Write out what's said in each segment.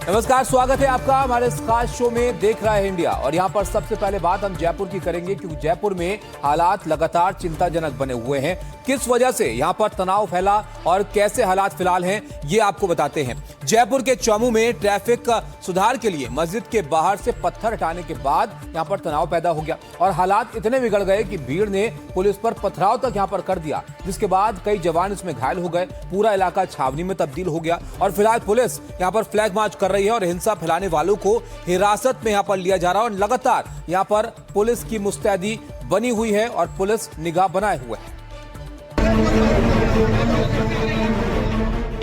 नमस्कार, स्वागत है आपका हमारे इस खास शो में देख रहा है इंडिया। और यहाँ पर सबसे पहले बात हम जयपुर की करेंगे, क्योंकि जयपुर में हालात लगातार चिंताजनक बने हुए हैं। किस वजह से यहाँ पर तनाव फैला और कैसे हालात फिलहाल हैं, ये आपको बताते हैं। जयपुर के चौमू में ट्रैफिक सुधार के लिए मस्जिद के बाहर से पत्थर हटाने के बाद यहाँ पर तनाव पैदा हो गया और हालात इतने बिगड़ गए कि भीड़ ने पुलिस पर पथराव तक यहाँ पर कर दिया, जिसके बाद कई जवान इसमें घायल हो गए। पूरा इलाका छावनी में तब्दील हो गया और फिलहाल पुलिस यहाँ पर फ्लैग मार्च कर रही है और हिंसा फैलाने वालों को हिरासत में यहाँ पर लिया जा रहा है। और लगातार यहाँ पर पुलिस की मुस्तैदी बनी हुई है और पुलिस निगाह बनाए हुए है।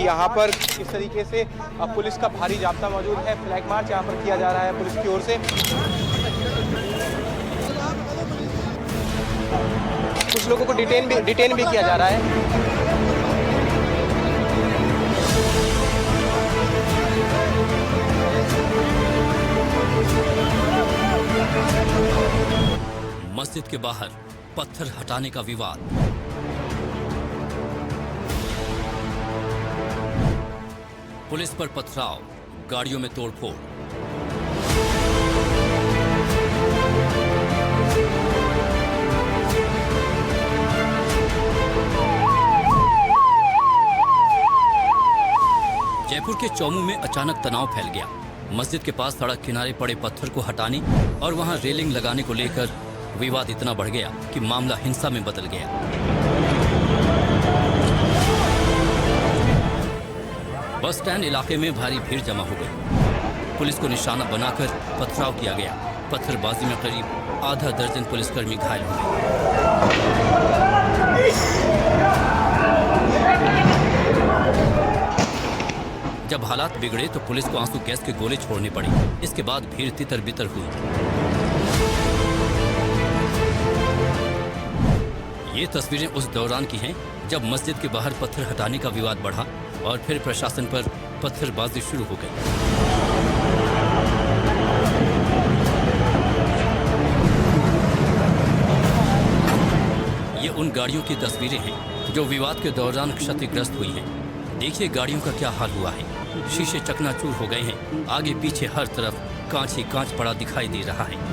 यहाँ पर इस तरीके से पुलिस का भारी जाब्ता मौजूद है। फ्लैग मार्च यहाँ पर किया जा रहा है पुलिस की ओर से। कुछ लोगों को डिटेन भी किया जा रहा है। मस्जिद के बाहर पत्थर हटाने का विवाद। पुलिस पर पथराव, गाड़ियों में तोड़फोड़। जयपुर के चौमू में अचानक तनाव फैल गया। मस्जिद के पास सड़क किनारे पड़े पत्थर को हटाने और वहां रेलिंग लगाने को लेकर विवाद इतना बढ़ गया कि मामला हिंसा में बदल गया। बस स्टैंड इलाके में भारी भीड़ जमा हो गई। पुलिस को निशाना बनाकर पथराव किया गया। पत्थरबाजी में करीब आधा दर्जन पुलिसकर्मी घायल हो गए। जब हालात बिगड़े तो पुलिस को आंसू गैस के गोले छोड़ने पड़े। इसके बाद भीड़ तितर बितर हुई। ये तस्वीरें उस दौरान की हैं जब मस्जिद के बाहर पत्थर हटाने का विवाद बढ़ा और फिर प्रशासन पर पत्थरबाजी शुरू हो गई। ये उन गाड़ियों की तस्वीरें हैं जो विवाद के दौरान क्षतिग्रस्त हुई हैं। देखिए गाड़ियों का क्या हाल हुआ है। शीशे चकनाचूर हो गए हैं। आगे पीछे हर तरफ कांच ही कांच पड़ा दिखाई दे रहा है।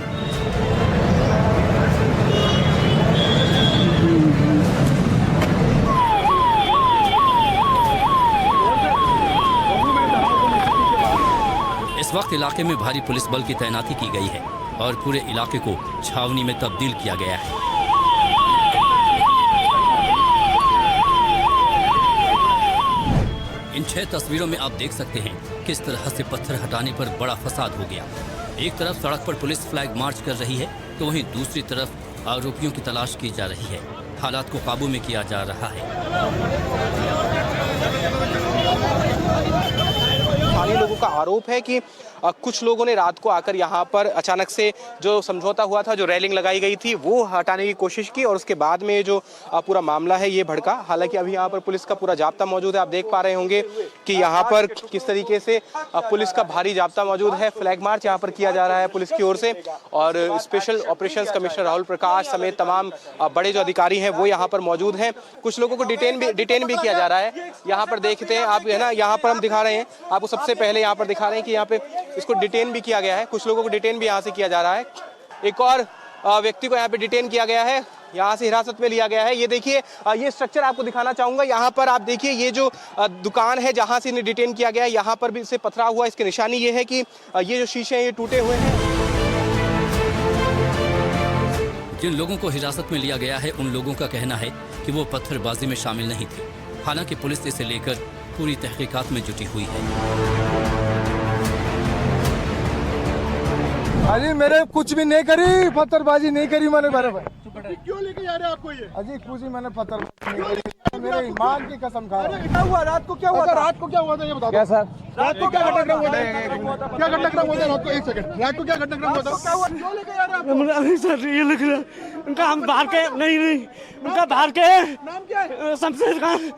इस वक्त इलाके में भारी पुलिस बल की तैनाती की गई है और पूरे इलाके को छावनी में तब्दील किया गया है। इन 6 तस्वीरों में आप देख सकते हैं किस तरह से पत्थर हटाने पर बड़ा फसाद हो गया। एक तरफ सड़क पर पुलिस फ्लैग मार्च कर रही है तो वहीं दूसरी तरफ आरोपियों की तलाश की जा रही है। हालात को काबू में किया जा रहा है। स्थानीय लोगों का आरोप है कि कुछ लोगों ने रात को आकर यहाँ पर अचानक से जो समझौता हुआ था, जो रेलिंग लगाई गई थी, वो हटाने की कोशिश की और उसके बाद में जो पूरा मामला है ये भड़का। हालांकि अभी यहाँ पर पुलिस का पूरा जाब्ता मौजूद है। आप देख पा रहे होंगे कि यहाँ पर किस तरीके से पुलिस का भारी जाब्ता मौजूद है। फ्लैग मार्च यहाँ पर किया जा रहा है पुलिस की ओर से और special operations commissioner Rahul Prakash समेत तमाम बड़े जो अधिकारी हैं वो यहाँ पर मौजूद हैं। कुछ लोगों को डिटेन भी किया जा रहा है। यहाँ पर देखते हैं आप, है ना, यहाँ पर हम दिखा रहे हैं आपको, सबसे पहले यहाँ पर दिखा रहे हैं कि यहाँ पे इसको डिटेन भी किया गया है। कुछ लोगों को डिटेन भी यहाँ से किया जा रहा है। एक और व्यक्ति को यहाँ पे डिटेन किया गया है, यहाँ से हिरासत में लिया गया है। ये देखिए, ये स्ट्रक्चर आपको दिखाना चाहूंगा। यहाँ पर आप देखिए, ये जो दुकान है जहाँ से इन्हें डिटेन किया गया है, यहाँ पर भी इसे पथराव हुआ। इसकी निशानी ये है कि ये जो शीशे हैं ये टूटे हुए हैं। जिन लोगों को हिरासत में लिया गया है उन लोगों का कहना है कि वो पत्थरबाजी में शामिल नहीं थे। हालांकि पुलिस इसे लेकर पूरी तहकीकात में जुटी हुई है। अजी मैंने कुछ भी नहीं करी, पत्थरबाजी नहीं करी मैंने। बराबर क्यों लेके जा रहे हैं आपको ये? अजी कुछ ही मैंने पत्थरबाजी नहीं करी, मेरे ईमान की कसम खा रहा हूं। क्या हुआ रात को? क्या हुआ था? रात को क्या हुआ था ये बताओ। क्या सर? रात को क्या घटनाक्रम हुआ था? क्या घटनाक्रम हुआ था रात को? एक सेकंड, रात को क्या घटनाक्रम हुआ था? क्या हुआ? क्यों लेके जा रहे हैं आप? अभी सर ये लग रहा है उनका, हम बाहर के नहीं उनका बाहर के नाम क्या है? शमशेर खान,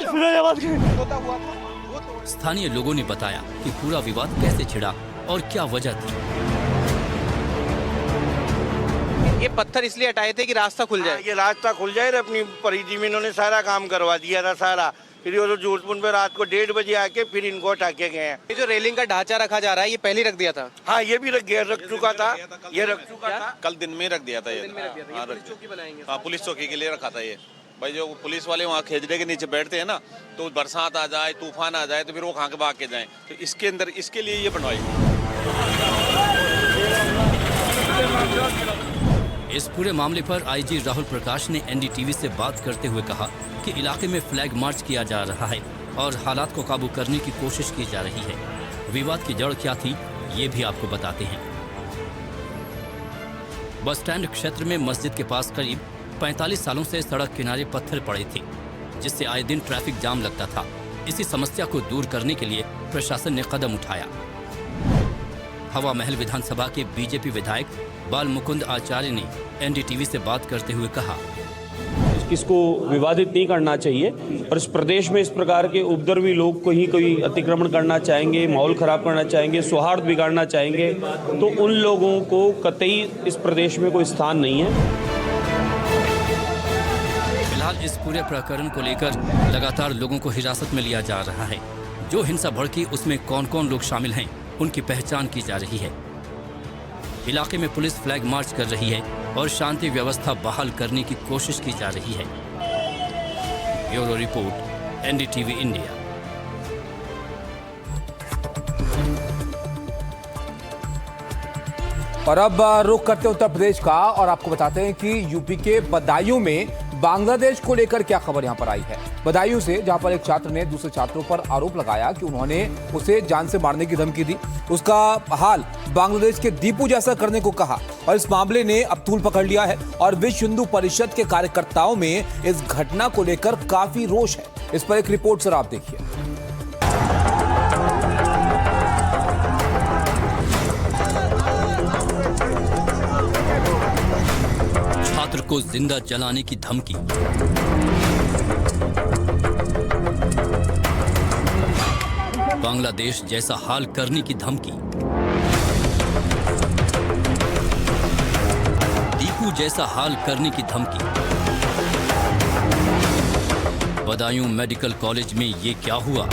फिरोजाबाद के। स्थानीय लोगों ने बताया कि पूरा विवाद कैसे छिड़ा और क्या वजह थी। ये पत्थर इसलिए हटाए थे कि रास्ता खुल जाए। ये रास्ता खुल जाए, अपनी परिधि में इन्होंने सारा काम करवा दिया था सारा। फिर ये जो जूसपुर में रात को 1:30 बजे आके फिर इनको हटा के गए हैं। ये जो रेलिंग का ढांचा रखा जा रहा है ये पहले रख दिया था? हाँ, ये भी रख चुका था, ये रख चुका था। कल दिन में रख दिया था ये। हाँ, चौकी बनाएंगे। हाँ, पुलिस चौकी के लिए रखा था ये। भाई जो पुलिस वाले वहाँ खेजड़े के नीचे बैठते हैं ना, तो बरसात आ जाए, तूफान आ जाए, तो फिर वो कहाँ के भाग के जाएं, तो इसके अंदर इसके लिए ये बनवाई। इस पूरे मामले पर आईजी राहुल प्रकाश ने एनडीटीवी से बात करते हुए कहा कि इलाके में फ्लैग मार्च किया जा रहा है और हालात को काबू करने की कोशिश की जा रही है। विवाद की जड़ क्या थी, ये भी आपको बताते हैं। बस स्टैंड क्षेत्र में मस्जिद के पास करीब 45 सालों से सड़क किनारे पत्थर पड़े थे, जिससे आए दिन ट्रैफिक जाम लगता था। इसी समस्या को दूर करने के लिए प्रशासन ने कदम उठाया। हवा महल विधानसभा के बीजेपी विधायक बाल मुकुंद आचार्य ने एनडीटीवी से बात करते हुए कहा, इसको विवादित नहीं करना चाहिए और इस प्रदेश में इस प्रकार के उपद्रवी लोग कोई अतिक्रमण करना चाहेंगे, माहौल खराब करना चाहेंगे, सौहार्द बिगाड़ना चाहेंगे, तो उन लोगों को कतई इस प्रदेश में कोई स्थान नहीं है। फिलहाल इस पूरे प्रकरण को लेकर लगातार लोगों को हिरासत में लिया जा रहा है। जो हिंसा भड़की उसमें कौन कौन लोग शामिल हैं, उनकी पहचान की जा रही है। इलाके में पुलिस फ्लैग मार्च कर रही है और शांति व्यवस्था बहाल करने की कोशिश की जा रही है। Bureau report, NDTV India. और अब रुख करते उत्तर प्रदेश का और आपको बताते हैं कि यूपी के बदायूं में बांग्लादेश को लेकर क्या खबर यहां पर आई है। बदायूं से जहां पर एक छात्र ने दूसरे छात्रों पर आरोप लगाया कि उन्होंने उसे जान से मारने की धमकी दी, उसका हाल बांग्लादेश के दीपू जैसा करने को कहा और इस मामले ने अब तूल पकड़ लिया है और विश्व हिंदू परिषद के कार्यकर्ताओं में इस घटना को लेकर काफी रोष है। इस पर एक रिपोर्ट सर आप देखिए। छात्र को जिंदा जलाने की धमकी। बांग्लादेश जैसा हाल करने की धमकी। दीपू जैसा हाल करने की धमकी। बदायूं मेडिकल कॉलेज में ये क्या हुआ?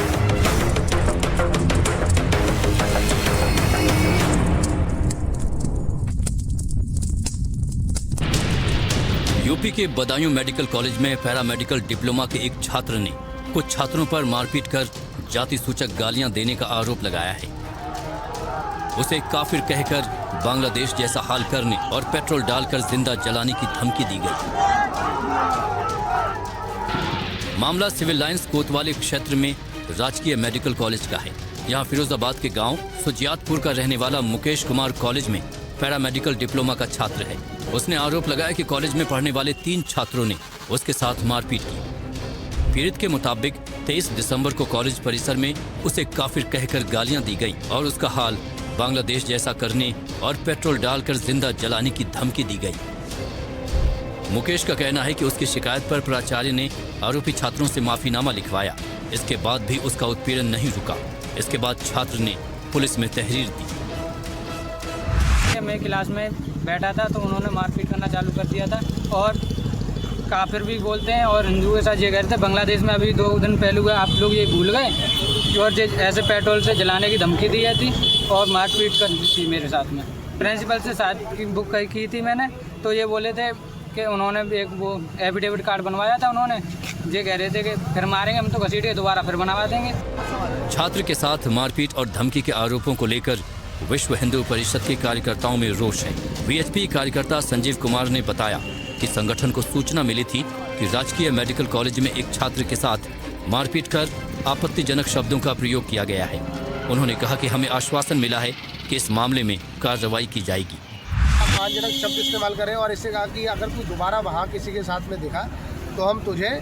यूपी के बदायूं मेडिकल कॉलेज में पैरामेडिकल डिप्लोमा के एक छात्र ने कुछ छात्रों पर मारपीट कर जाति सूचक गालियां देने का आरोप लगाया है। उसे काफिर कहकर बांग्लादेश जैसा हाल करने और पेट्रोल डालकर जिंदा जलाने की धमकी दी गई। मामला सिविल लाइंस कोतवाली क्षेत्र में राजकीय मेडिकल कॉलेज का है। यहाँ फिरोजाबाद के गांव सुजियातपुर का रहने वाला मुकेश कुमार कॉलेज में पैरामेडिकल डिप्लोमा का छात्र है। उसने आरोप लगाया कि कॉलेज में पढ़ने वाले 3 छात्रों ने उसके साथ मारपीट की। पीड़ित के मुताबिक 23 दिसंबर को कॉलेज परिसर में उसे काफिर कहकर गालियां दी गई और उसका हाल बांग्लादेश जैसा करने और पेट्रोल डालकर जिंदा जलाने की धमकी दी गई। मुकेश का कहना है कि उसकी शिकायत पर प्राचार्य ने आरोपी छात्रों से माफीनामा लिखवाया। इसके बाद भी उसका उत्पीड़न नहीं रुका। इसके बाद छात्र ने पुलिस में तहरीर दी। मैं क्लास में बैठा था तो उन्होंने मारपीट करना चालू कर दिया था और काफिर भी बोलते हैं और हिंदू के साथ ये कह रहे थे। बांग्लादेश में अभी 2 दिन पहले हुआ, आप लोग ये भूल गए, और ऐसे पेट्रोल से जलाने की धमकी दी थी और मारपीट कर दी थी मेरे साथ में। प्रिंसिपल से साथ की बुक की थी मैंने, तो ये बोले थे कि उन्होंने एक वो एफिडेविट कार्ड बनवाया था। उन्होंने ये कह रहे थे कि फिर मारेंगे हम तो घसीट के दोबारा फिर बनवा देंगे। छात्र के साथ मारपीट और धमकी के आरोपों को लेकर विश्व हिंदू परिषद के कार्यकर्ताओं में रोष है। वीएचपी कार्यकर्ता संजीव कुमार ने बताया कि संगठन को सूचना मिली थी कि राजकीय मेडिकल कॉलेज में एक छात्र के साथ मारपीट कर आपत्तिजनक शब्दों का प्रयोग किया गया है। उन्होंने कहा कि हमें आश्वासन मिला है कि इस मामले में कार्रवाई की जाएगी। अपमानजनक शब्द इस्तेमाल करें और इससे कहा कि अगर तू दोबारा वहाँ किसी के साथ में दिखा तो हम तुझे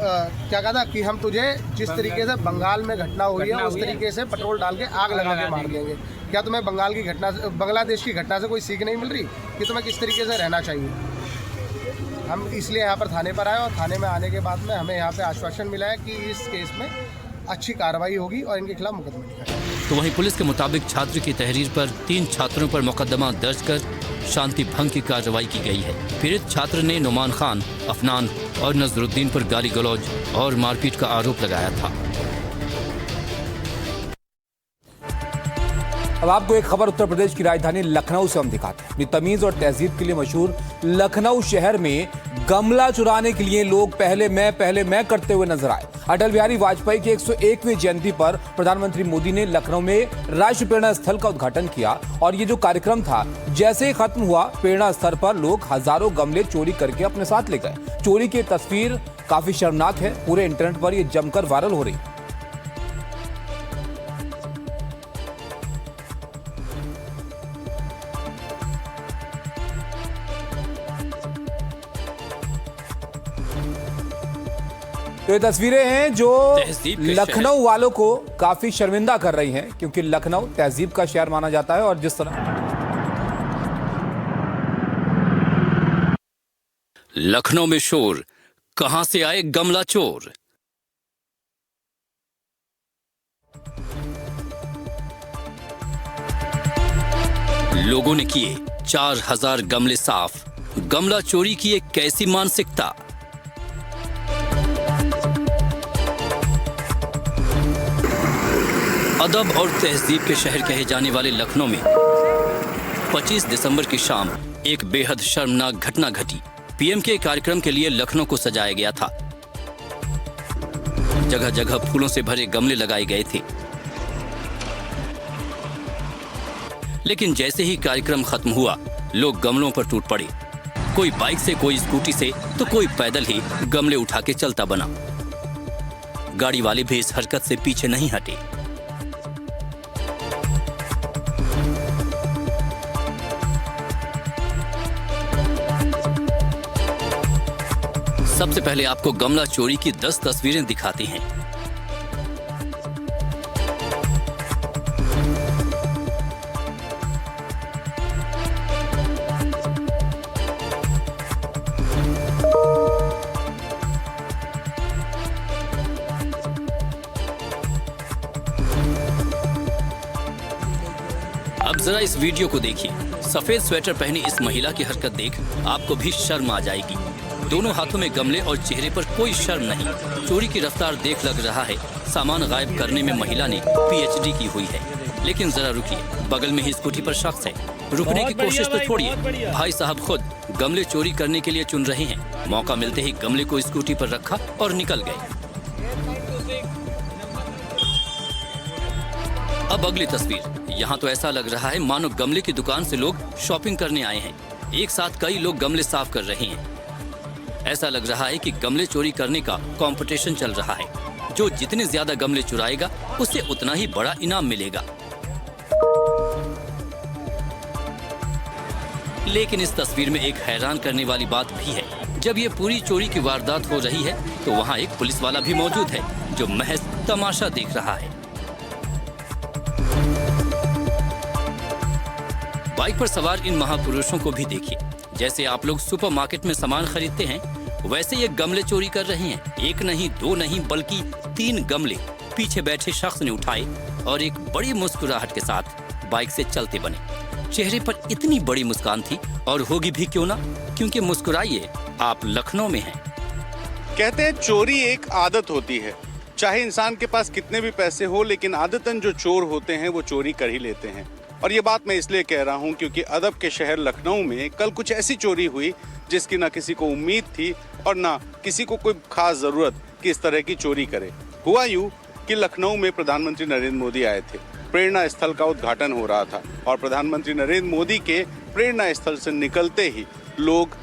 क्या कहा था कि हम तुझे जिस तरीके से बंगाल में घटना हुई है उस तरीके से पेट्रोल डाल के आग लगा के मार देंगे। क्या तुम्हें बंगाल की घटना से, बांग्लादेश की घटना से कोई सीख नहीं मिल रही कि तुम्हें किस तरीके से रहना चाहिए? हम इसलिए यहाँ पर थाने पर आए और थाने में आने के बाद में हमें यहाँ पे आश्वासन मिला है कि इस केस में अच्छी कार्रवाई होगी और इनके खिलाफ मुकदमा लिखा जाएगा। तो वहीं पुलिस के मुताबिक छात्र की तहरीर पर 3 छात्रों पर मुकदमा दर्ज कर शांति भंग की कार्रवाई की गई है। पीड़ित छात्र ने नुमान खान, अफनान और नजरुद्दीन पर गाली गलौज और मारपीट का आरोप लगाया था। अब आपको एक खबर उत्तर प्रदेश की राजधानी लखनऊ से हम दिखाते हैं। अपनी तमीज और तहजीब के लिए मशहूर लखनऊ शहर में गमला चुराने के लिए लोग पहले मैं करते हुए नजर आए। अटल बिहारी वाजपेयी की 101वीं जयंती पर प्रधानमंत्री मोदी ने लखनऊ में राष्ट्रीय प्रेरणा स्थल का उद्घाटन किया और ये जो कार्यक्रम था जैसे ही खत्म हुआ, प्रेरणा स्थल पर लोग हजारों गमले चोरी करके अपने साथ ले गए। चोरी की तस्वीर काफी शर्मनाक है, पूरे इंटरनेट पर ये जमकर वायरल हो रही है। तो ये तस्वीरें हैं जो लखनऊ वालों को काफी शर्मिंदा कर रही हैं, क्योंकि लखनऊ तहजीब का शहर माना जाता है। और जिस तरह लखनऊ में शोर, कहां से आए गमला चोर। लोगों ने किए 4000 गमले साफ। गमला चोरी की एक कैसी मानसिकता। अदब और तहजीब के शहर कहे जाने वाले लखनऊ में 25 दिसंबर की शाम एक बेहद शर्मनाक घटना घटी। पीएम के कार्यक्रम के लिए लखनऊ को सजाया गया था। जगह जगह फूलों से भरे गमले लगाए गए थे। लेकिन जैसे ही कार्यक्रम खत्म हुआ, लोग गमलों पर टूट पड़े। कोई बाइक से, कोई स्कूटी से, तो कोई पैदल ही गमले उठा के चलता बना। गाड़ी वाले भी इस हरकत से पीछे नहीं हटे। सबसे पहले आपको गमला चोरी की 10 तस्वीरें दिखाते हैं। अब जरा इस वीडियो को देखिए। सफेद स्वेटर पहनी इस महिला की हरकत देख आपको भी शर्म आ जाएगी। दोनों हाथों में गमले और चेहरे पर कोई शर्म नहीं। चोरी की रफ्तार देख लग रहा है सामान गायब करने में महिला ने पीएचडी की हुई है। लेकिन जरा रुकिए, बगल में ही स्कूटी पर शख्स है। रुकने की कोशिश तो छोड़िए, भाई साहब खुद गमले चोरी करने के लिए चुन रहे हैं। मौका मिलते ही गमले को स्कूटी पर रखा और निकल गए। अब अगली तस्वीर। यहाँ तो ऐसा लग रहा है मानो गमले की दुकान से लोग शॉपिंग करने आए हैं। एक साथ कई लोग गमले साफ कर रहे हैं। ऐसा लग रहा है कि गमले चोरी करने का कंपटीशन चल रहा है। जो जितने ज्यादा गमले चुराएगा उसे उतना ही बड़ा इनाम मिलेगा। लेकिन इस तस्वीर में एक हैरान करने वाली बात भी है। जब ये पूरी चोरी की वारदात हो रही है तो वहाँ एक पुलिस वाला भी मौजूद है जो महज तमाशा देख रहा है। बाइक पर सवार इन महापुरुषों को भी देखिए। जैसे आप लोग सुपरमार्केट में सामान खरीदते हैं, वैसे ये गमले चोरी कर रहे हैं। एक नहीं, दो नहीं, बल्कि 3 गमले पीछे बैठे शख्स ने उठाए और एक बड़ी मुस्कुराहट के साथ बाइक से चलते बने। चेहरे पर इतनी बड़ी मुस्कान थी, और होगी भी क्यों ना, क्योंकि मुस्कुराइए, आप लखनऊ में हैं। कहते हैं चोरी एक आदत होती है। चाहे इंसान के पास कितने भी पैसे हो, लेकिन आदतन जो चोर होते हैं वो चोरी कर ही लेते हैं। और ये बात मैं इसलिए कह रहा हूँ क्योंकि अदब के शहर लखनऊ में कल कुछ ऐसी चोरी हुई जिसकी ना किसी को उम्मीद थी और ना किसी को कोई खास ज़रूरत कि इस तरह की चोरी करे। हुआ यूँ कि लखनऊ में प्रधानमंत्री नरेंद्र मोदी आए थे। प्रेरणा स्थल का उद्घाटन हो रहा था और प्रधानमंत्री नरेंद्र मोदी के प्रेरणा स्थल से निकलते ही लोग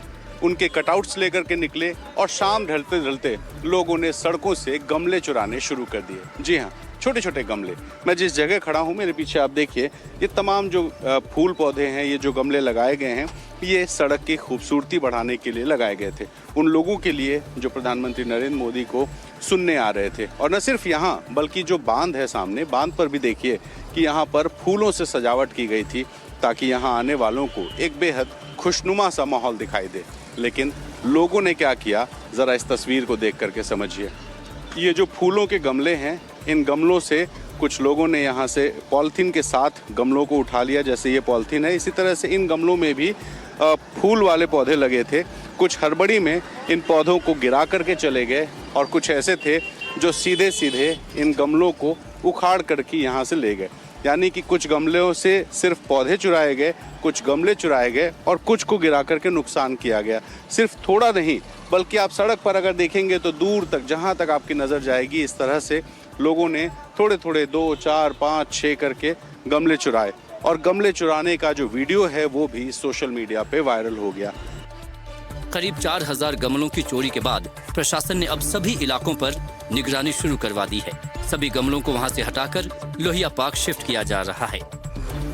उनके कटआउट्स लेकर के निकले और शाम ढलते ढलते लोगों ने सड़कों से गमले चुराने शुरू कर दिए। जी हाँ, छोटे छोटे गमले। मैं जिस जगह खड़ा हूँ, मेरे पीछे आप देखिए, ये तमाम जो फूल पौधे हैं, ये जो गमले लगाए गए हैं, ये सड़क की खूबसूरती बढ़ाने के लिए लगाए गए थे। उन लोगों के लिए जो प्रधानमंत्री नरेंद्र मोदी को सुनने आ रहे थे। और न सिर्फ यहाँ, बल्कि जो बांध है सामने, बांध पर भी देखिए कि यहाँ पर फूलों से सजावट की गई थी ताकि यहाँ आने वालों को एक बेहद खुशनुमा सा माहौल दिखाई दे। लेकिन लोगों ने क्या किया, ज़रा इस तस्वीर को देख करके समझिए। ये जो फूलों के गमले हैं, इन गमलों से कुछ लोगों ने यहाँ से पॉलीथीन के साथ गमलों को उठा लिया, जैसे ये पॉलीथीन है। इसी तरह से इन गमलों में भी फूल वाले पौधे लगे थे। कुछ हड़बड़ी में इन पौधों को गिरा करके चले गए और कुछ ऐसे थे जो सीधे सीधे इन गमलों को उखाड़ करके यहाँ से ले गए। यानी कि कुछ गमलों से सिर्फ पौधे चुराए गए, कुछ गमले चुराए गए और कुछ को गिरा करके नुकसान किया गया। सिर्फ थोड़ा नहीं बल्कि आप सड़क पर अगर देखेंगे तो दूर तक, जहाँ तक आपकी नज़र जाएगी, इस तरह से लोगों ने थोड़े थोड़े 2, 4, 5, 6 करके गमले चुराए। और गमले चुराने का जो वीडियो है वो भी सोशल मीडिया पे वायरल हो गया। करीब 4000 गमलों की चोरी के बाद प्रशासन ने अब सभी इलाकों पर निगरानी शुरू करवा दी है। सभी गमलों को वहां से हटाकर लोहिया पार्क शिफ्ट किया जा रहा है।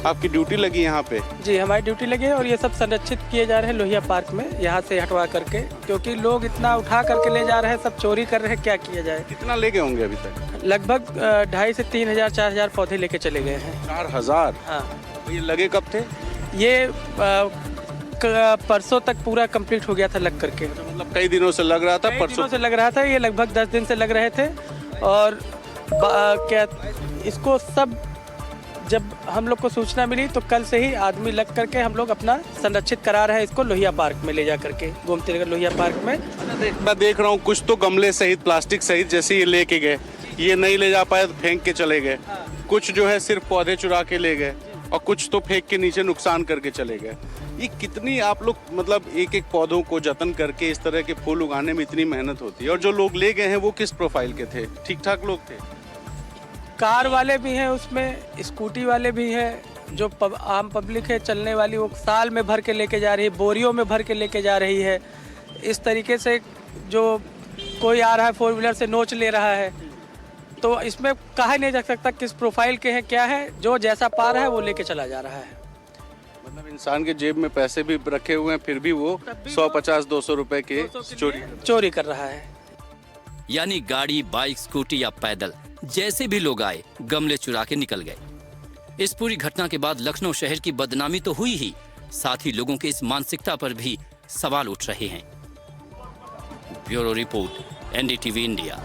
आपकी ड्यूटी लगी यहाँ पे? जी, हमारी ड्यूटी लगी है और ये सब संरक्षित किए जा रहे हैं लोहिया पार्क में, यहाँ से हटवा करके, क्योंकि लोग इतना उठा करके ले जा रहे हैं, सब चोरी कर रहे हैं, क्या किया जाए। कितना ले गए होंगे अभी तक? लगभग 2,500 से 3,000 4,000 पौधे लेके चले गए हैं। 4,000? हाँ। ये लगे कब थे? ये परसों तक पूरा कंप्लीट हो गया था लग करके। मतलब कई दिनों से लग रहा था? परसों से लग रहा था, ये लगभग 10 दिन से लग रहे थे। और क्या इसको सब जब हम लोग को सूचना मिली तो कल से ही आदमी लग करके हम लोग अपना संरक्षित करा रहे हैं इसको लोहिया पार्क में ले जा करके, गोमती नगर लोहिया पार्क में। मैं देख रहा हूँ कुछ तो गमले सहित, प्लास्टिक सहित जैसे ये लेके गए, ये नहीं ले जा पाए तो फेंक के चले गए। कुछ जो है सिर्फ पौधे चुरा के ले गए और कुछ तो फेंक के नीचे नुकसान करके चले गए। ये कितनी आप लोग मतलब एक एक पौधों को जतन करके इस तरह के फूल उगाने में इतनी मेहनत होती है। और जो लोग ले गए हैं वो किस प्रोफाइल के थे? ठीक ठाक लोग थे? कार वाले भी हैं उसमें, स्कूटी वाले भी हैं, जो आम पब्लिक है चलने वाली, वो साल में भर के लेके जा रही है, बोरियों में भर के लेके जा रही है। इस तरीके से जो कोई आ रहा है 4 व्हीलर से नोच ले रहा है, तो इसमें कहा नहीं जा सकता किस प्रोफाइल के हैं, क्या है। जो जैसा पा रहा है वो लेके चला जा रहा है। मतलब इंसान के जेब में पैसे भी रखे हुए हैं, फिर भी वो 150-200 रुपए के चोरी कर रहा है। यानी गाड़ी, बाइक, स्कूटी या पैदल जैसे भी लोग आए, गमले चुरा के निकल गए। इस पूरी घटना के बाद लखनऊ शहर की बदनामी तो हुई ही, साथ ही लोगों की इस मानसिकता पर भी सवाल उठ रहे हैं। Bureau report, NDTV India.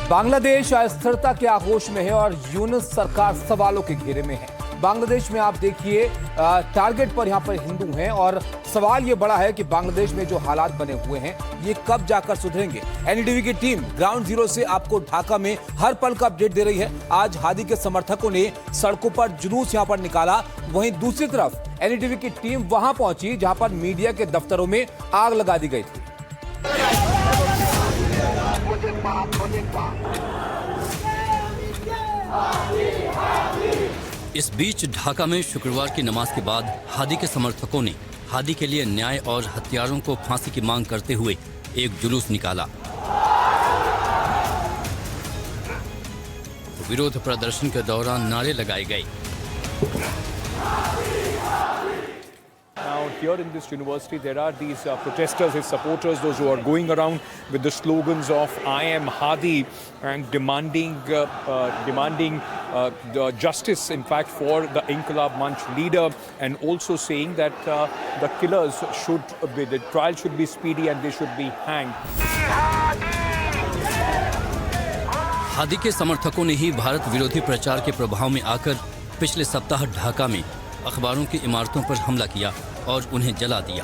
Bangladesh अस्थिरता के आगोश में है और यूनुस सरकार सवालों के घेरे में है। बांग्लादेश में आप देखिए टारगेट पर यहाँ पर हिंदू हैं और सवाल ये बड़ा है कि बांग्लादेश में जो हालात बने हुए हैं ये कब जाकर सुधरेंगे। एनडीटीवी की टीम ग्राउंड जीरो से आपको ढाका में हर पल का अपडेट दे रही है। आज हादी के समर्थकों ने सड़कों पर जुलूस यहाँ पर निकाला, वहीं दूसरी तरफ एनडीटीवी की टीम वहां पहुंची जहां पर मीडिया के दफ्तरों में आग लगा दी गई थी। इस बीच ढाका में शुक्रवार की नमाज के बाद हादी के समर्थकों ने हादी के लिए न्याय और हत्यारों को फांसी की मांग करते हुए एक जुलूस निकाला। विरोध प्रदर्शन के दौरान नारे लगाए गए। Now here in this university there are these protesters, his supporters, those who are going around with the slogans of "I am Hadi" and demanding the justice, in fact, for the Inqilab Manch leader, and also saying that the killers the trial should be speedy and they should be hanged. Hadi के समर्थकों ने ही भारत विरोधी प्रचार के प्रभाव में आकर पिछले सप्ताह ढाका में अखबारों की इमारतों पर हमला किया और उन्हें जला दिया।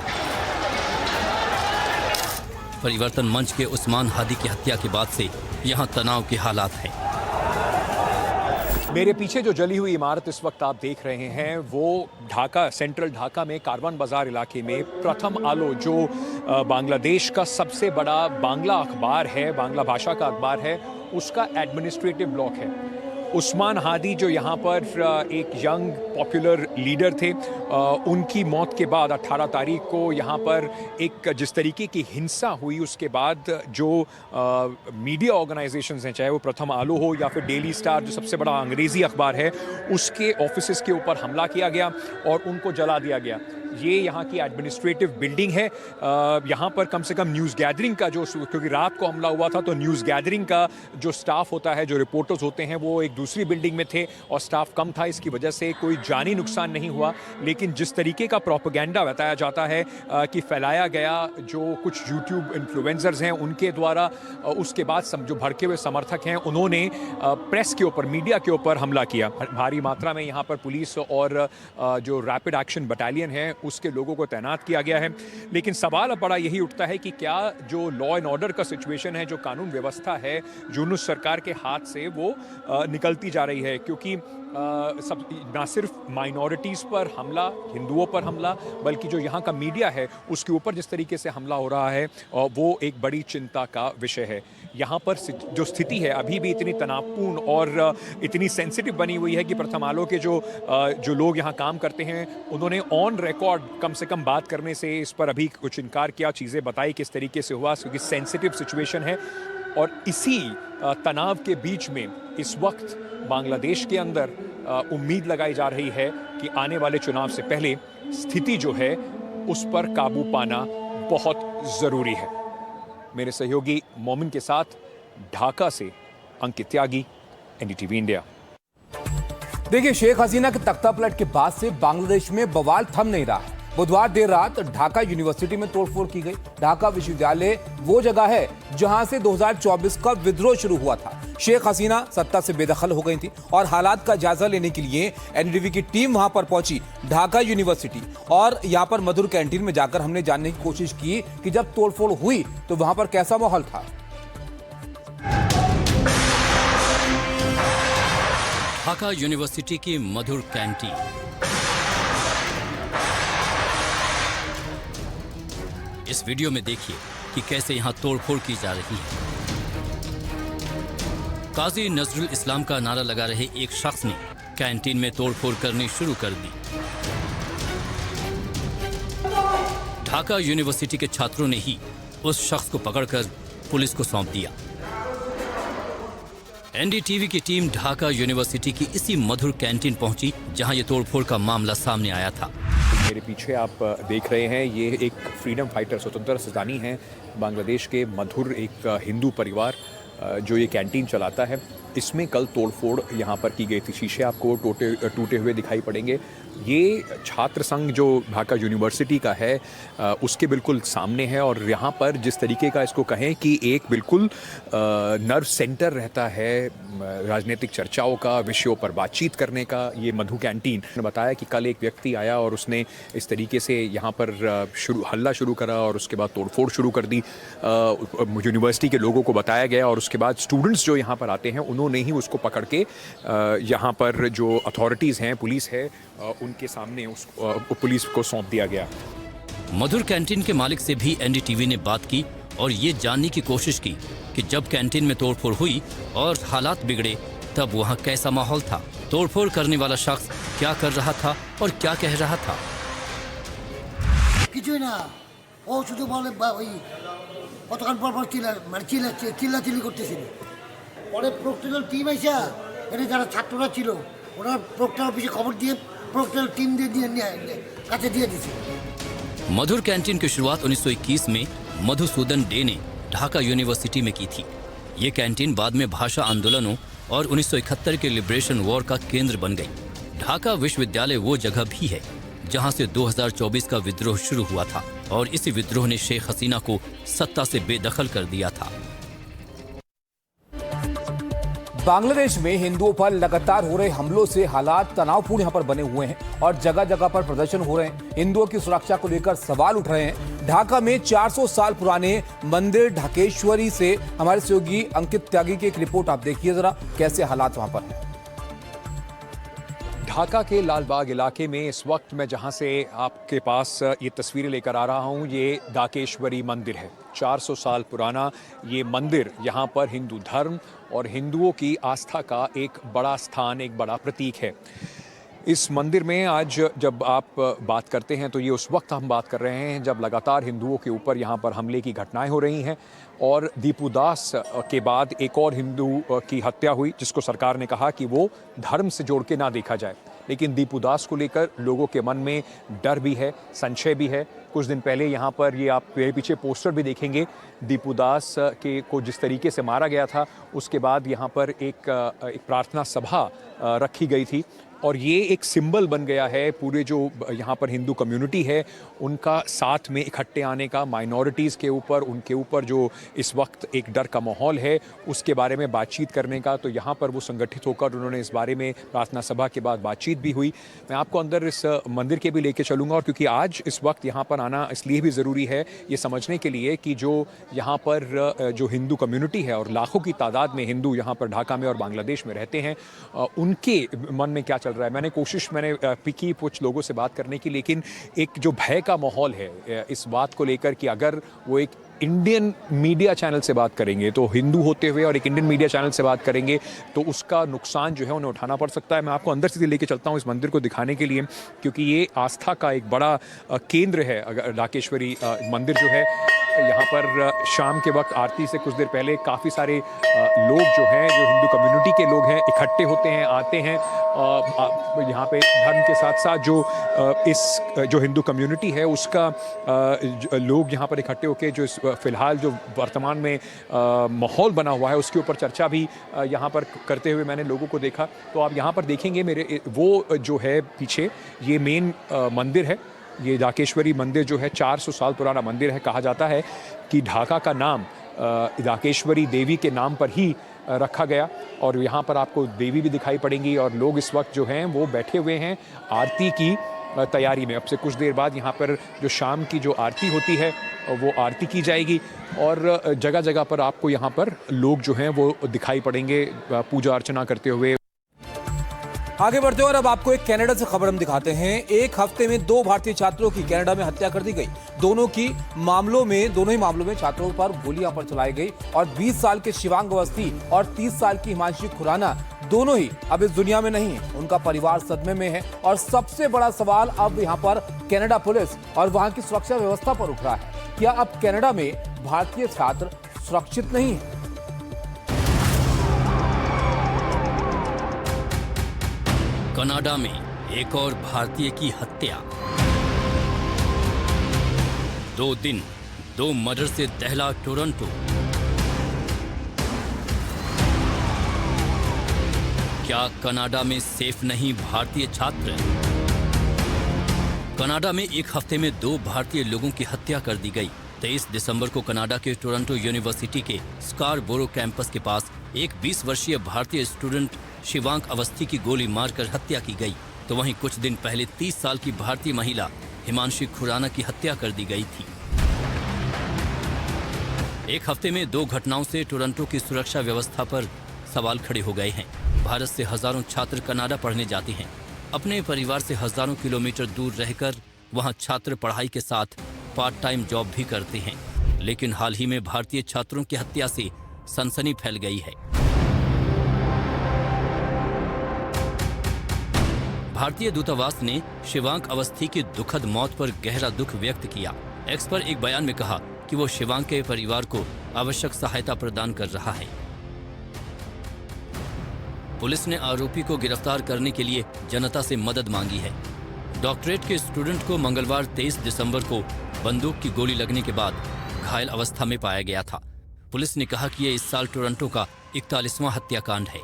परिवर्तन मंच के उस्मान हादी की हत्या के बाद से यहां तनाव के हालात हैं। मेरे पीछे जो जली हुई इमारत इस वक्त आप देख रहे हैं वो ढाका, सेंट्रल ढाका में कारवान बाजार इलाके में प्रथम आलो, जो बांग्लादेश का सबसे बड़ा बांग्ला अखबार है, बांग्ला भाषा का अखबार है, उसका एडमिनिस्ट्रेटिव ब्लॉक है। उस्मान हादी जो यहाँ पर एक यंग पॉपुलर लीडर थे, उनकी मौत के बाद 18 तारीख को यहाँ पर एक जिस तरीके की हिंसा हुई, उसके बाद जो मीडिया ऑर्गेनाइजेशंस हैं, चाहे वो प्रथम आलो हो या फिर डेली स्टार जो सबसे बड़ा अंग्रेज़ी अखबार है, उसके ऑफिसेस के ऊपर हमला किया गया और उनको जला दिया गया। ये यहाँ की एडमिनिस्ट्रेटिव बिल्डिंग है। यहाँ पर कम से कम न्यूज़ गैदरिंग का जो, क्योंकि रात को हमला हुआ था तो न्यूज़ गैदरिंग का जो स्टाफ होता है, जो रिपोर्टर्स होते हैं, वो एक दूसरी बिल्डिंग में थे और स्टाफ कम था। इसकी वजह से कोई जानी नुकसान नहीं हुआ। लेकिन जिस तरीके का प्रोपेगेंडा बताया जाता है कि फैलाया गया जो कुछ यूट्यूब इन्फ्लुएंसर्स हैं उनके द्वारा, उसके बाद जो भड़के हुए समर्थक हैं उन्होंने प्रेस के ऊपर, मीडिया के ऊपर हमला किया। भारी मात्रा में यहाँ पर पुलिस और जो रैपिड एक्शन बटालियन है उसके लोगों को तैनात किया गया है। लेकिन सवाल अब बड़ा यही उठता है कि क्या जो लॉ एंड ऑर्डर का सिचुएशन है, जो कानून व्यवस्था है, यूनुस सरकार के हाथ से वो निकलती जा रही है। क्योंकि सब ना सिर्फ माइनॉरिटीज़ पर हमला, हिंदुओं पर हमला, बल्कि जो यहाँ का मीडिया है उसके ऊपर जिस तरीके से हमला हो रहा है वो एक बड़ी चिंता का विषय है। यहाँ पर जो स्थिति है अभी भी इतनी तनावपूर्ण और इतनी सेंसिटिव बनी हुई है कि प्रथम आलो के जो लोग यहाँ काम करते हैं उन्होंने ऑन रिकॉर्ड कम से कम बात करने से इस पर अभी कुछ इनकार किया, चीज़ें बताई किस तरीके से हुआ, क्योंकि सेंसिटिव सिचुएशन है। और इसी तनाव के बीच में इस वक्त बांग्लादेश के अंदर उम्मीद लगाई जा रही है कि आने वाले चुनाव से पहले स्थिति जो है उस पर काबू पाना बहुत ज़रूरी है। मेरे सहयोगी मोमिन के साथ ढाका से अंकित त्यागी, एनडीटीवी इंडिया। देखिए, शेख हसीना के तख्ता पलट के बाद से बांग्लादेश में बवाल थम नहीं रहा। बुधवार देर रात ढाका यूनिवर्सिटी में तोड़फोड़ की गई। ढाका विश्वविद्यालय वो जगह है जहां से 2024 का विद्रोह शुरू हुआ था। शेख हसीना सत्ता से बेदखल हो गई थी और हालात का जायजा लेने के लिए एनडीटीवी की टीम वहां पर पहुंची, ढाका यूनिवर्सिटी। और यहां पर मधुर कैंटीन में जाकर हमने जानने की कोशिश की कि जब तोड़फोड़ हुई तो वहां पर कैसा माहौल था। ढाका यूनिवर्सिटी की मधुर कैंटीन। इस वीडियो में देखिए कि कैसे यहां तोड़फोड़ की जा रही है। काजी नजरुल इस्लाम का नारा लगा रहे एक शख्स ने कैंटीन में तोड़फोड़ करनी शुरू कर दी। ढाका यूनिवर्सिटी के छात्रों ने ही उस शख्स को पकड़कर पुलिस को सौंप दिया। एनडीटीवी की टीम ढाका यूनिवर्सिटी की इसी मधुर कैंटीन पहुंची जहां ये तोड़फोड़ का मामला सामने आया था। मेरे पीछे आप देख रहे हैं, ये एक फ्रीडम फाइटर, स्वतंत्रता सेनानी हैं बांग्लादेश के। मधुर एक हिंदू परिवार जो ये कैंटीन चलाता है, इसमें कल तोड़फोड़ यहाँ पर की गई थी। शीशे आपको टूटे हुए दिखाई पड़ेंगे। ये छात्र संघ जो ढाका यूनिवर्सिटी का है उसके बिल्कुल सामने है। और यहाँ पर जिस तरीके का इसको कहें कि एक बिल्कुल नर्व सेंटर रहता है राजनीतिक चर्चाओं का, विषयों पर बातचीत करने का, ये मधु कैंटीन। ने बताया कि कल एक व्यक्ति आया और उसने इस तरीके से यहाँ पर हल्ला शुरू करा और उसके बाद तोड़फोड़ शुरू कर दी। यूनिवर्सिटी के लोगों को बताया गया और उसके बाद स्टूडेंट्स जो यहाँ पर आते हैं उन्होंने ही उसको पकड़ के यहाँ पर जो अथॉरिटीज़ हैं, पुलिस है, उनके सामने पुलिस को सौंप दिया गया। मधुर कैंटीन के मालिक से भी एनडीटीवी ने बात की और ये जानने की कोशिश की कि जब कैंटीन में तोड़फोड़ हुई और हालात बिगड़े तब वहाँ कैसा माहौल था, तोड़फोड़ करने वाला शख्स क्या कर रहा था और क्या कह रहा था। পরে প্রক্টরাল টিম আইসা এখানে যারা ছাত্ররা ছিল ওরা প্রক্টর অফিসে খবর দিয়ে প্রক্টরাল टीम কাছে দিয়ে দিয়েছে। मधुर कैंटीन की शुरुआत 1921 में मधुसूदन डे ने ढाका यूनिवर्सिटी में की थी। ये कैंटीन बाद में भाषा आंदोलनों और 1971 के लिबरेशन वॉर का केंद्र बन गई। ढाका विश्वविद्यालय वो जगह भी है जहां से 2024 का विद्रोह शुरू हुआ था और इसी विद्रोह ने शेख हसीना को सत्ता से बेदखल कर दिया था। बांग्लादेश में हिंदुओं पर लगातार हो रहे हमलों से हालात तनावपूर्ण यहाँ पर बने हुए हैं और जगह जगह पर प्रदर्शन हो रहे हैं। हिंदुओं की सुरक्षा को लेकर सवाल उठ रहे हैं। ढाका में 400 साल पुराने मंदिर ढाकेश्वरी से हमारे सहयोगी अंकित त्यागी की एक रिपोर्ट आप देखिए जरा, कैसे हालात वहां पर हैं। ढाका के लालबाग इलाके में इस वक्त मैं जहां से आपके पास ये तस्वीरें लेकर आ रहा हूं, ये ढाकेश्वरी मंदिर है। 400 साल पुराना ये मंदिर यहाँ पर हिंदू धर्म और हिंदुओं की आस्था का एक बड़ा स्थान, एक बड़ा प्रतीक है। इस मंदिर में आज जब आप बात करते हैं तो ये उस वक्त हम बात कर रहे हैं जब लगातार हिंदुओं के ऊपर यहाँ पर हमले की घटनाएं हो रही हैं और दीपूदास के बाद एक और हिंदू की हत्या हुई जिसको सरकार ने कहा कि वो धर्म से जोड़ के ना देखा जाए। लेकिन दीपू दास को लेकर लोगों के मन में डर भी है, संशय भी है। कुछ दिन पहले यहाँ पर ये आप मेरे पीछे पोस्टर भी देखेंगे, दीपू दास को जिस तरीके से मारा गया था, उसके बाद यहाँ पर एक प्रार्थना सभा रखी गई थी और ये एक सिंबल बन गया है पूरे जो यहाँ पर हिंदू कम्युनिटी है उनका साथ में इकट्ठे आने का, माइनॉरिटीज़ के ऊपर, उनके ऊपर जो इस वक्त एक डर का माहौल है उसके बारे में बातचीत करने का। तो यहाँ पर वो संगठित होकर उन्होंने इस बारे में प्रार्थना सभा के बाद बातचीत भी हुई। मैं आपको अंदर इस मंदिर के भी लेके चलूँगा, और क्योंकि आज इस वक्त यहाँ पर आना इसलिए भी ज़रूरी है ये समझने के लिए कि जो यहाँ पर जो हिंदू कम्युनिटी है और लाखों की तादाद में हिंदू यहाँ पर ढाका में और बांग्लादेश में रहते हैं, उनके मन में क्या चल रहा है। मैंने की कुछ लोगों से बात करने की, लेकिन एक जो भय का माहौल है इस बात को लेकर कि अगर वो एक इंडियन मीडिया चैनल से बात करेंगे तो हिंदू होते हुए और एक इंडियन मीडिया चैनल से बात करेंगे तो उसका नुकसान जो है उन्हें उठाना पड़ सकता है। मैं आपको अंदर से लेके चलता हूँ इस मंदिर को दिखाने के लिए, क्योंकि ये आस्था का एक बड़ा केंद्र है। ढाकेश्वरी मंदिर जो है, यहाँ पर शाम के वक्त आरती से कुछ देर पहले काफ़ी सारे लोग जो हैं, जो हिंदू कम्युनिटी के लोग हैं, इकट्ठे होते हैं, आते हैं। यहाँ पे धर्म के साथ साथ जो हिंदू कम्युनिटी है उसका लोग यहाँ पर इकट्ठे होकर जो फ़िलहाल जो वर्तमान में माहौल बना हुआ है उसके ऊपर चर्चा भी यहाँ पर करते हुए मैंने लोगों को देखा। तो आप यहाँ पर देखेंगे मेरे वो जो है पीछे ये मेन मंदिर है। ये ढाकेश्वरी मंदिर जो है 400 साल पुराना मंदिर है। कहा जाता है कि ढाका का नाम ढाकेश्वरी देवी के नाम पर ही रखा गया, और यहाँ पर आपको देवी भी दिखाई पड़ेंगी और लोग इस वक्त जो हैं वो बैठे हुए हैं आरती की तैयारी में। अब से कुछ देर बाद यहाँ पर जो शाम की जो आरती होती है वो आरती की जाएगी और जगह जगह पर आपको यहाँ पर लोग जो हैं वो दिखाई पड़ेंगे पूजा अर्चना करते हुए। आगे बढ़ते हैं और अब आपको एक कनाडा से खबर हम दिखाते हैं। एक हफ्ते में 2 भारतीय छात्रों की कनाडा में हत्या कर दी गई। दोनों ही मामलों में छात्रों पर गोलियां पर चलाई गई और 20 साल के शिवांग अवस्थी और 30 साल की हिमांशी खुराना दोनों ही अब इस दुनिया में नहीं है। उनका परिवार सदमे में है और सबसे बड़ा सवाल अब यहाँ पर कनाडा पुलिस और वहां की सुरक्षा व्यवस्था पर उठ रहा है। क्या अब कनाडा में भारतीय छात्र सुरक्षित नहीं है? कनाडा में एक और भारतीय की हत्या। 2 दिन 2 मर्डर से दहला टोरंटो। क्या कनाडा में सेफ नहीं भारतीय छात्र? कनाडा में एक हफ्ते में 2 भारतीय लोगों की हत्या कर दी गई। 23 दिसंबर को कनाडा के टोरंटो यूनिवर्सिटी के स्कारबोरो कैंपस के पास एक 20 वर्षीय भारतीय स्टूडेंट शिवांग अवस्थी की गोली मारकर हत्या की गई। तो वहीं कुछ दिन पहले 30 साल की भारतीय महिला हिमांशी खुराना की हत्या कर दी गई थी। एक हफ्ते में 2 घटनाओं से टोरंटो की सुरक्षा व्यवस्था पर सवाल खड़े हो गए हैं। भारत से हजारों छात्र कनाडा पढ़ने जाते हैं। अपने परिवार से हजारों किलोमीटर दूर रहकर वहां छात्र पढ़ाई के साथ पार्ट टाइम जॉब भी करते हैं। लेकिन हाल ही में भारतीय छात्रों की हत्या से सनसनी फैल गई है। भारतीय दूतावास ने शिवांग अवस्थी की दुखद मौत पर गहरा दुख व्यक्त किया। एक्स पर एक बयान में कहा कि वो शिवांग के परिवार को आवश्यक सहायता प्रदान कर रहा है। पुलिस ने आरोपी को गिरफ्तार करने के लिए जनता से मदद मांगी है। डॉक्टरेट के स्टूडेंट को मंगलवार 23 दिसंबर को बंदूक की गोली लगने के बाद घायल अवस्था में पाया गया था। पुलिस ने कहा कि यह इस साल टोरंटो का 41वां हत्याकांड है।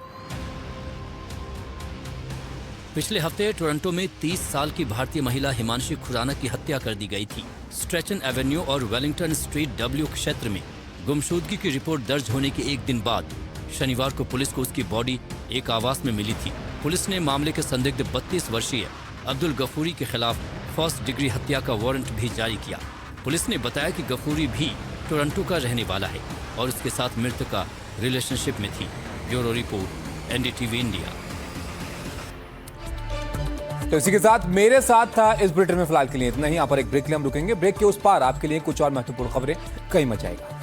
पिछले हफ्ते टोरंटो में 30 साल की भारतीय महिला हिमांशी खुराना की हत्या कर दी गई थी। स्ट्रेटन एवेन्यू और वेलिंगटन स्ट्रीट डब्ल्यू क्षेत्र में गुमशुदगी की रिपोर्ट दर्ज होने के एक दिन बाद शनिवार को पुलिस को उसकी बॉडी एक आवास में मिली थी। पुलिस ने मामले के संदिग्ध 32 वर्षीय अब्दुल गफूरी के खिलाफ फर्स्ट डिग्री हत्या का वारंट भी जारी किया। पुलिस ने बताया कि गफूरी भी टोरंटो का रहने वाला है और उसके साथ मृतका रिलेशनशिप में थी। Bureau report, NDTV India. तो इसी के साथ मेरे साथ था इस बुलेटिन में फिलहाल के लिए इतना ही। यहाँ पर एक ब्रेक के लिए हम रुकेंगे। ब्रेक के उस पार आपके लिए कुछ और महत्वपूर्ण खबरें कहीं मचाएगा।